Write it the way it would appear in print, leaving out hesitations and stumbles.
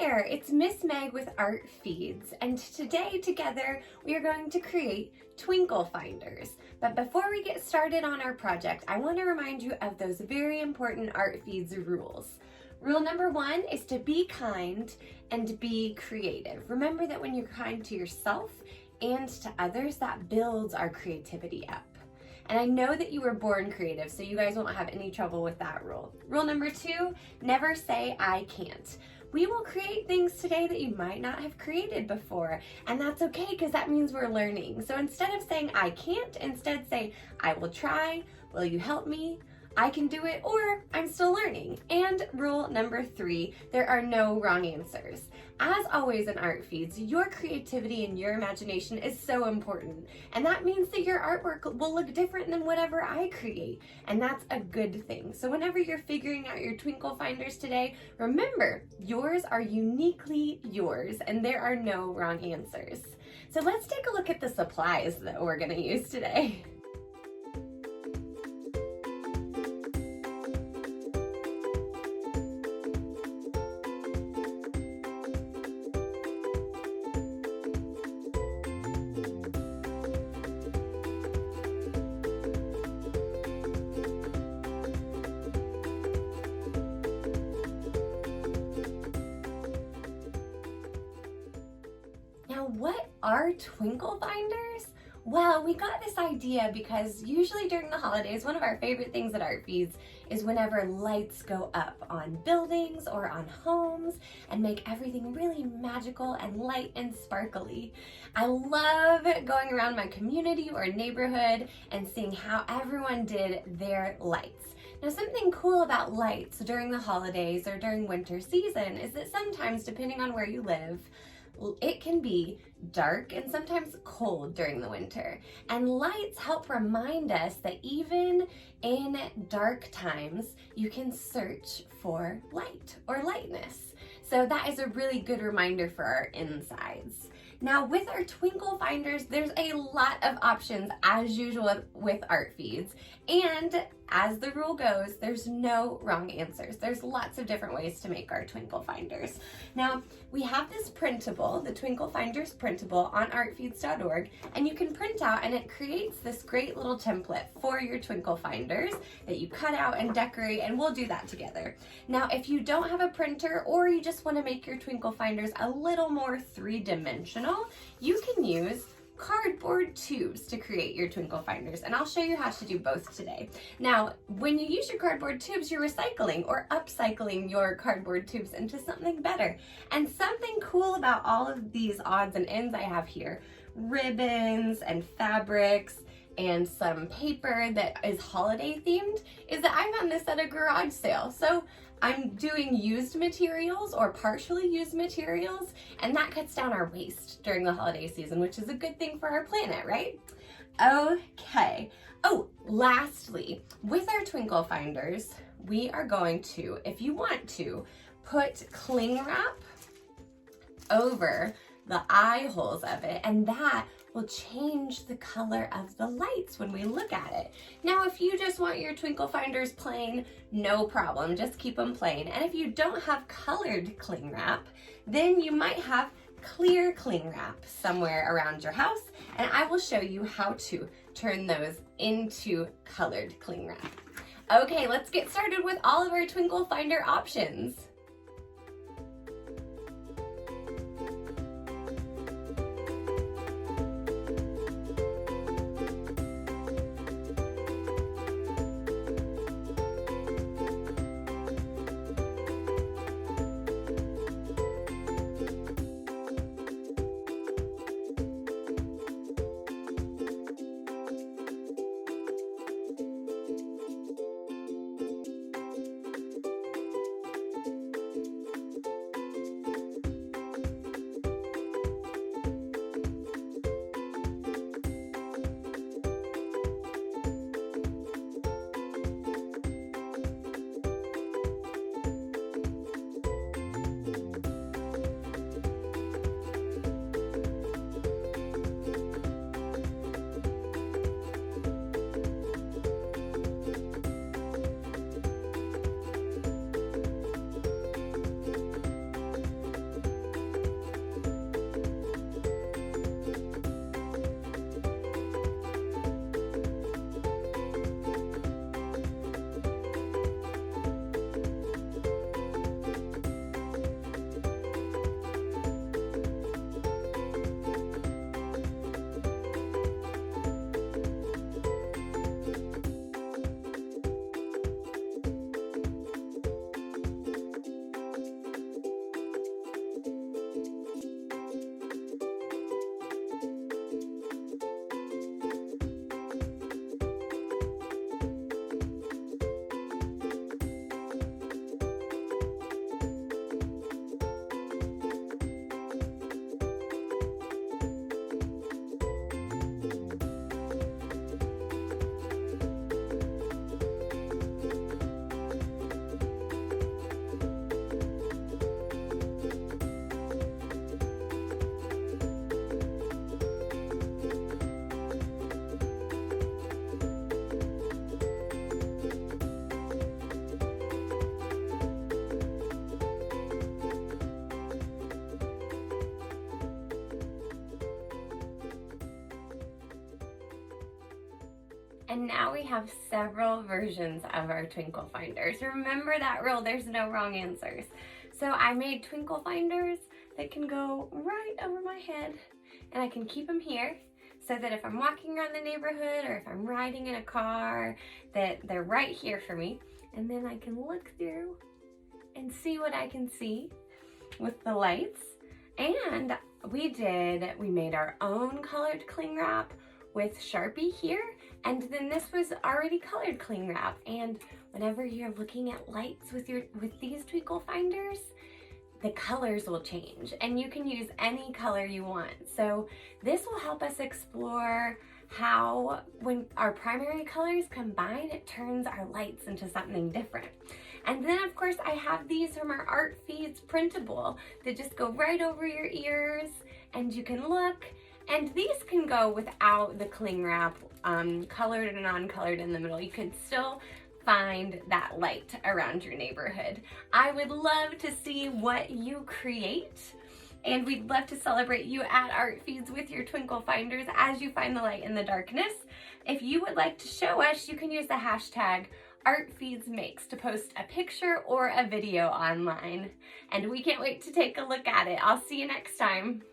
there, it's Miss Meg with Art Feeds, and today together we are going to create Twinkle Finders. But before we get started on our project, I want to remind you of those very important Art Feeds rules. Rule number 1 is to be kind and be creative. Remember that when you're kind to yourself and to others, that builds our creativity up. And I know that you were born creative, so you guys won't have any trouble with that rule. Rule number 2, never say I can't. We will create things today that you might not have created before, and that's okay because that means we're learning. So instead of saying I can't, instead say I will try, will you help me, I can do it, or I'm still learning. And rule number 3, there are no wrong answers. As always in Art Feeds, your creativity and your imagination is so important. And that means that your artwork will look different than whatever I create. And that's a good thing. So whenever you're figuring out your Twinkle Finders today, remember, yours are uniquely yours and there are no wrong answers. So let's take a look at the supplies that we're gonna use today. Now, what are Twinkle Finders? Well, we got this idea because usually during the holidays, one of our favorite things at Art Feeds is whenever lights go up on buildings or on homes and make everything really magical and light and sparkly. I love going around my community or neighborhood and seeing how everyone did their lights. Now, something cool about lights during the holidays or during winter season is that sometimes, depending on where you live, it can be dark and sometimes cold during the winter. And lights help remind us that even in dark times, you can search for light or lightness. So that is a really good reminder for our insides. Now with our Twinkle Finders, there's a lot of options as usual with Art Feeds. And as the rule goes, there's no wrong answers. There's lots of different ways to make our Twinkle Finders. Now, we have this printable, the Twinkle Finders printable on artfeeds.org, and you can print out and it creates this great little template for your Twinkle Finders that you cut out and decorate, and we'll do that together. Now, if you don't have a printer or you just want to make your Twinkle Finders a little more three-dimensional, you can use cardboard tubes to create your Twinkle Finders, and I'll show you how to do both today. Now, when you use your cardboard tubes, you're recycling or upcycling your cardboard tubes into something better. And something cool about all of these odds and ends I have here, ribbons and fabrics and some paper that is holiday themed, is that I found this at a garage sale. So I'm doing used materials or partially used materials, and that cuts down our waste during the holiday season, which is a good thing for our planet, right? Okay. Oh, lastly, with our Twinkle Finders, we are going to, if you want to, put cling wrap over the eye holes of it, and that will change the color of the lights when we look at it. Now, if you just want your Twinkle Finders plain, no problem, just keep them plain. And if you don't have colored cling wrap, then you might have clear cling wrap somewhere around your house, and I will show you how to turn those into colored cling wrap. Okay, let's get started with all of our Twinkle Finder options. And now we have several versions of our Twinkle Finders. Remember that rule, there's no wrong answers. So I made Twinkle Finders that can go right over my head, and I can keep them here so that if I'm walking around the neighborhood or if I'm riding in a car, that they're right here for me. And then I can look through and see what I can see with the lights. And we made our own colored cling wrap with Sharpie here, and then this was already colored cling wrap. And whenever you're looking at lights with these Twinkle Finders, the colors will change, and you can use any color you want. So this will help us explore how, when our primary colors combine, it turns our lights into something different. And then of course I have these from our Art Feeds printable that just go right over your ears, and you can look. And these can go without the cling wrap, colored and non-colored in the middle. You can still find that light around your neighborhood. I would love to see what you create, and we'd love to celebrate you at Art Feeds with your Twinkle Finders as you find the light in the darkness. If you would like to show us, you can use the hashtag ArtFeedsMakes to post a picture or a video online. And we can't wait to take a look at it. I'll see you next time.